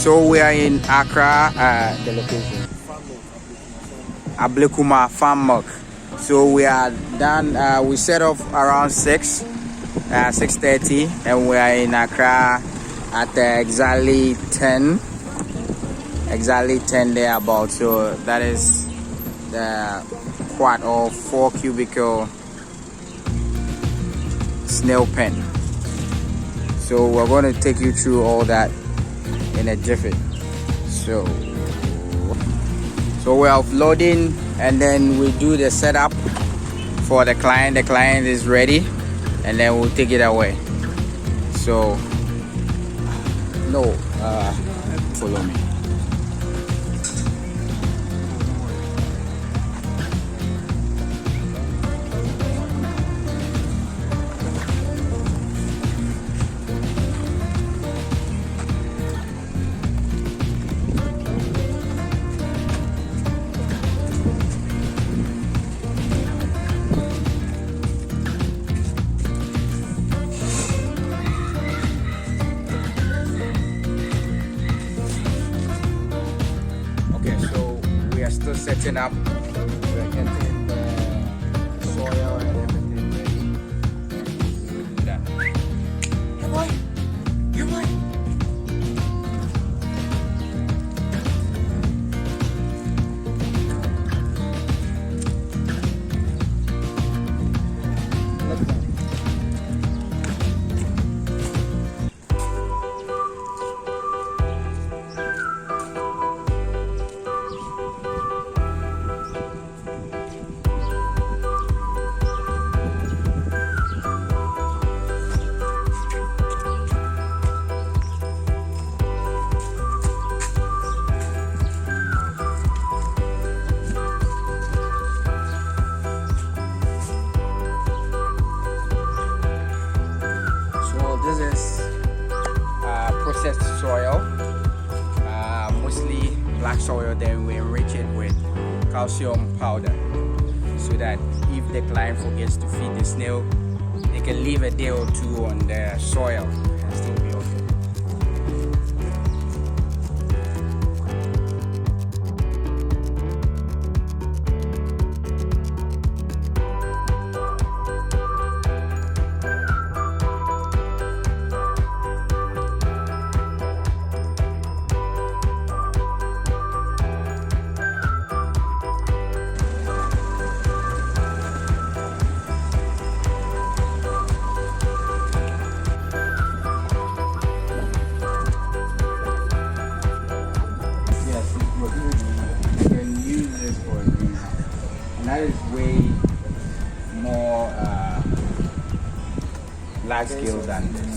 So we are in Accra, the location. Ablekuma Farm Milk. So we are done. We set off around 6:30, and we are in Accra at exactly 10 there about. So that is the quad or 4 cubicle snail pen. So we're going to take you through all that in a jiffy. So we're offloading, and then we do the setup for the client. The client is ready, and then we'll take it away. So follow me. Still setting up. We're getting the soil and everything ready. Do that. Hey boy! Hey boy! This is processed soil, mostly black soil. Then we enrich it with calcium powder, so that if the client forgets to feed the snail, they can leave a day or two on the soil and still be okay. That is way more large scale than this.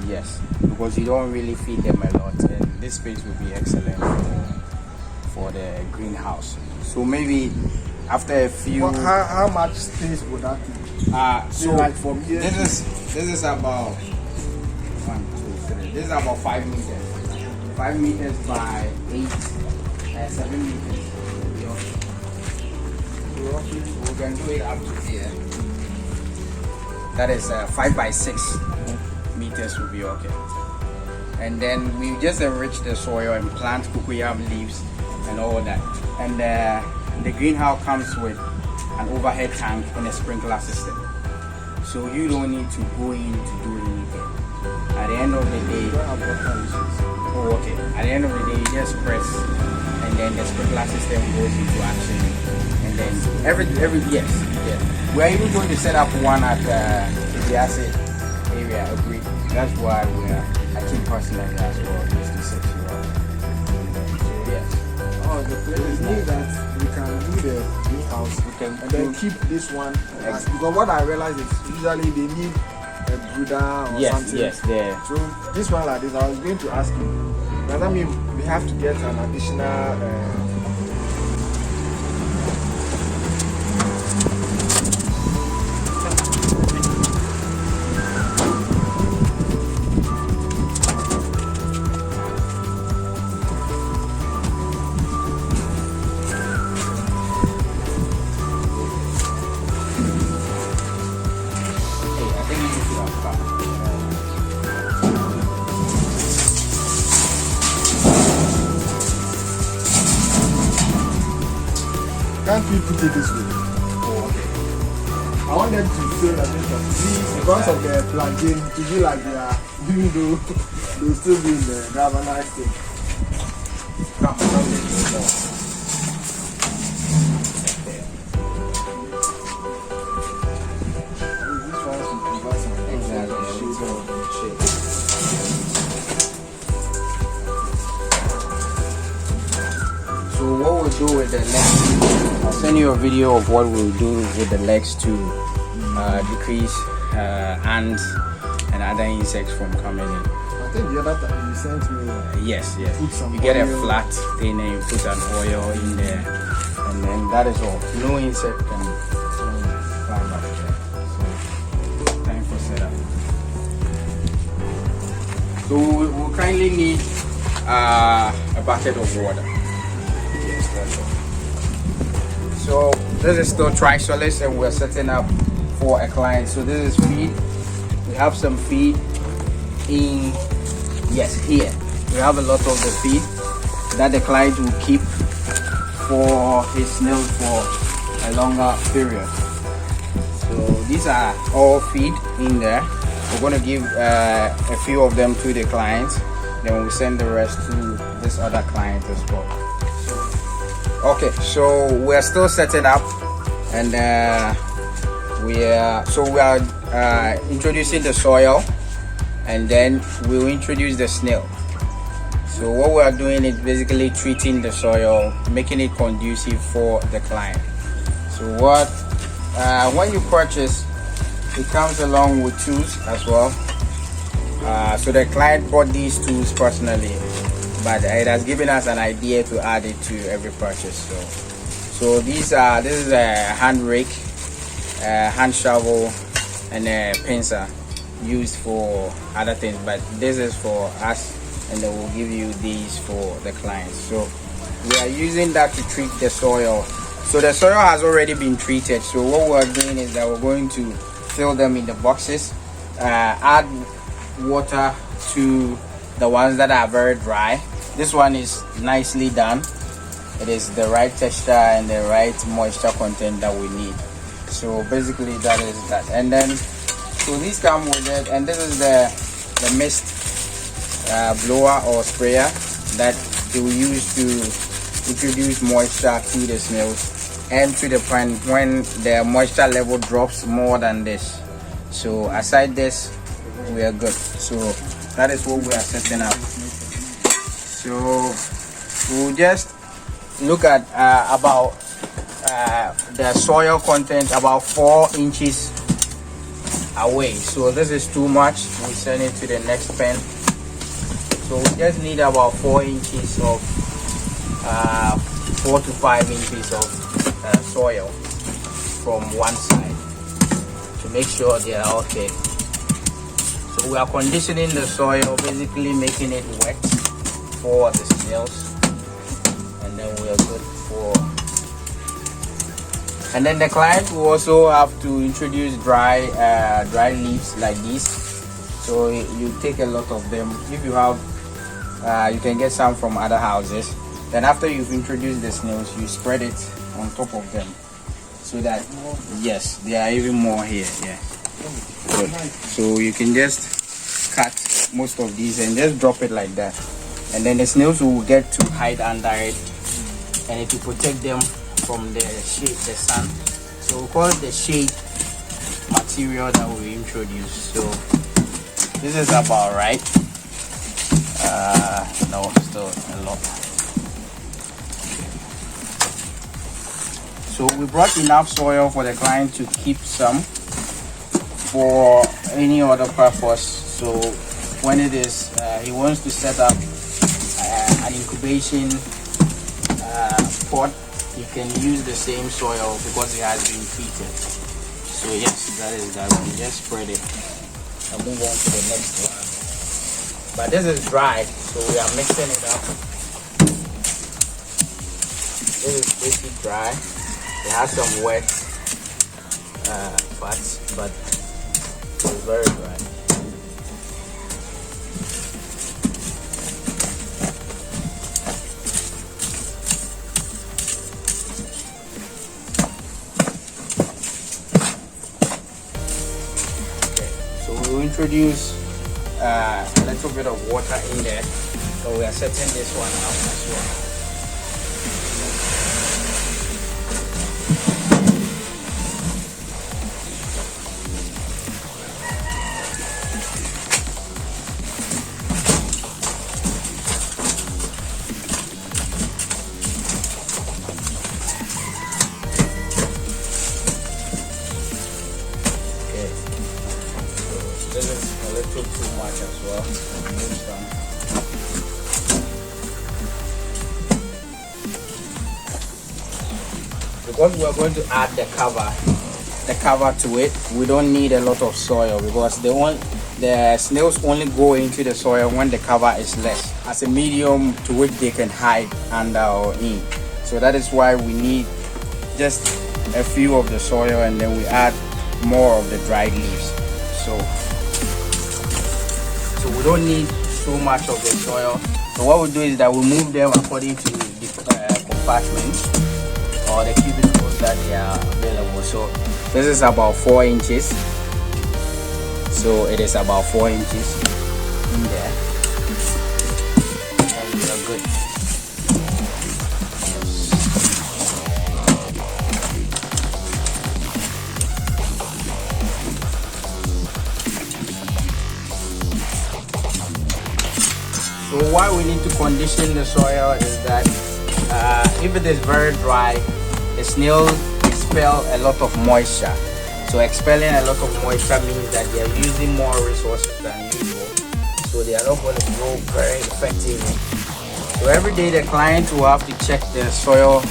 Yes, because you don't really feed them a lot, and this space will be excellent for the greenhouse. So maybe after a few. Well, how much space would that take? So like from here. This is about 1, 2, 3. This is about 5 meters. 5 meters by 8, 7 meters. We can do it up to here. That is 5 by 6 meters will be okay. And then we just enrich the soil and plant cocoyam leaves and all that. And the greenhouse comes with an overhead tank and a sprinkler system. So you don't need to go in to do anything. At the end of the day, At the end of the day, you just press, and then the sprinkler system goes into action. And then yes. We're even going to set up one at the asset area. Agreed. That's why I think personally as well, just to set you up. Yes. Oh, the place is neat that we can do the greenhouse. And then keep this one. Because what I realize is usually they need a brooder or something. Yes, there. So this one like this, I was going to ask you. Does that mean we have to get an additional? can't we put it this way? Oh, okay. I want them to feel that because of the plantain to be like they are, even though they'll still be in the galvanized thing. Come more. So what we'll do with the legs, I'll send you a video of what we'll do with the legs to decrease ants and other insects from coming in. I think the other time you sent me. Yes. Put some You get a oil. flat thing and you put an oil in there, and then that is all. No insect can climb up there. So time for setup. So we'll kindly need a bucket of water. Yes, that's all. So this is still Trisolace, and we're setting up for a client. So this is feed. We have some feed in, yes, here. We have a lot of the feed that the client will keep for his snails for a longer period. So these are all feed in there. We're going to give a few of them to the clients, then we'll send the rest to this other client as well. Okay, so we're still setting up, and we are introducing the soil, and then we'll introduce the snail. So what we are doing is basically treating the soil, making it conducive for the client. So when you purchase, it comes along with tools as well. So the client bought these tools personally, but it has given us an idea to add it to every purchase. So this is a hand rake, hand shovel, and a pincer used for other things, but this is for us, and then we'll give you these for the clients. So we are using that to treat the soil. So the soil has already been treated. So what we're doing is that we're going to fill them in the boxes, add water to the ones that are very dry. This one is nicely done. It is the right texture and the right moisture content that we need. So basically that is that. And then so these come with it, and this is the mist blower or sprayer that they will use to introduce moisture to the snails and to the plant when the moisture level drops more than this. So aside this, we are good. So that is what we are setting up. So we'll just look at about the soil content about 4 inches away. So this is too much. We send it to the next pen. So we just need about 4 inches of 4 to 5 inches of soil from one side to make sure they are okay. So we are conditioning the soil, basically making it wet for the snails, and then we are good for. And then the client will also have to introduce dry leaves like this. So you take a lot of them. If you have, you can get some from other houses. Then after you've introduced the snails, you spread it on top of them, so that yes, there are even more here. Yeah. Good. So you can just cut most of these and just drop it like that, and then the snails will get to hide under it, and it will protect them from the shade, the sun. So we call it the shade material that we introduce. So this is about right. No, still a lot. So we brought enough soil for the client to keep some for any other purpose. So when it is he wants to set up an incubation pot, he can use the same soil because it has been treated. So yes, that is that. We just spread it and move on to the next one. But this is dry, so we are mixing it up. This is pretty dry. It has some wet parts, but it's very dry. we'll introduce a little bit of water in there. So we are setting this one up as well. This is a little too much as well. Remove some. Because we are going to add the cover to it, we don't need a lot of soil because the snails only go into the soil when the cover is less, as a medium to which they can hide under or in. So that is why we need just a few of the soil, and then we add more of the dried leaves. So we don't need so much of the soil. So what we do is that we move them according to the compartments or the cubicles that they are available. So this is about 4 inches. So it is about 4 inches in there, and we are good. So why we need to condition the soil is that if it is very dry, the snails expel a lot of moisture. So expelling a lot of moisture means that they are using more resources than usual. So they are not going to grow very effectively. So every day the client will have to check the soil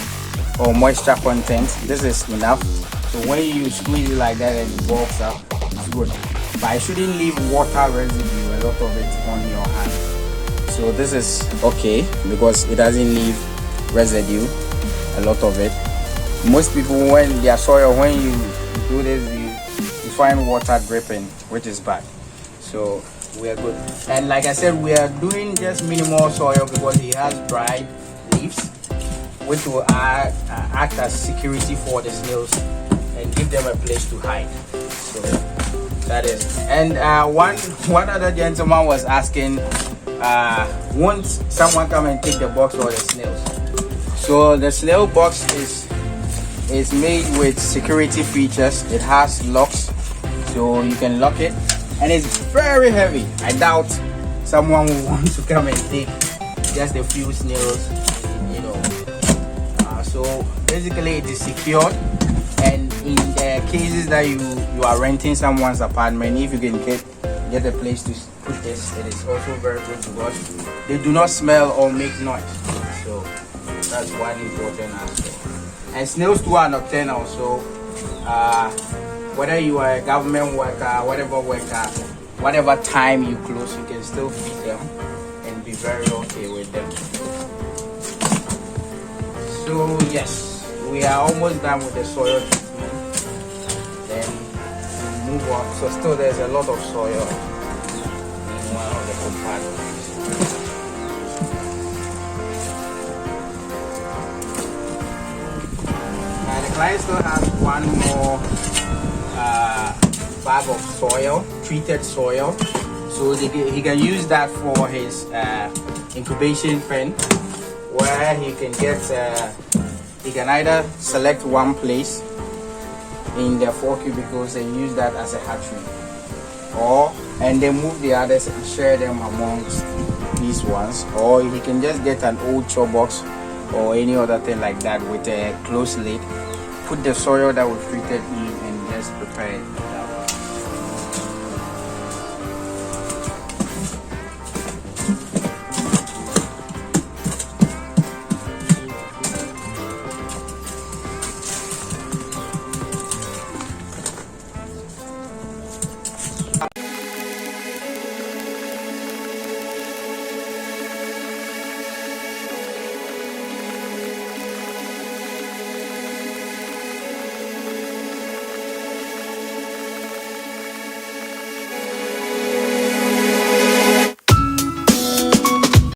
or moisture content. This is enough. So when you squeeze it like that and it bulks up, it's good. But I shouldn't leave water residue, a lot of it, on your hand. So this is okay because it doesn't leave residue, a lot of it. Most people, when their soil, when you do this, you find water dripping, which is bad. So we are good. And like I said, we are doing just minimal soil because it has dried leaves, which will act as security for the snails and give them a place to hide. So that is. And one other gentleman was asking, won't someone come and take the box or the snails? So the snail box is made with security features. It has locks, so you can lock it, and it's very heavy. I doubt someone will want to come and take just a few snails, you know. So basically it is secured, and in the cases that you are renting someone's apartment, if you can get a place to put this, it is also very good because they do not smell or make noise. So that's one important aspect. And snails too are nocturnal, so whether you are a government worker, whatever time you close, you can still feed them and be very okay with them. So yes, we are almost done with the soil treatment. Then we move on. So still there's a lot of soil in one of the compartments. And the client still has one more bag of soil, treated soil. So he can use that for his incubation pen, where he can get, he can either select one place in the 4 cubicles and use that as a hatchery, and then move the others and share them amongst these ones, or he can just get an old chop box or any other thing like that with a closed lid, put the soil that was treated in and just prepare it.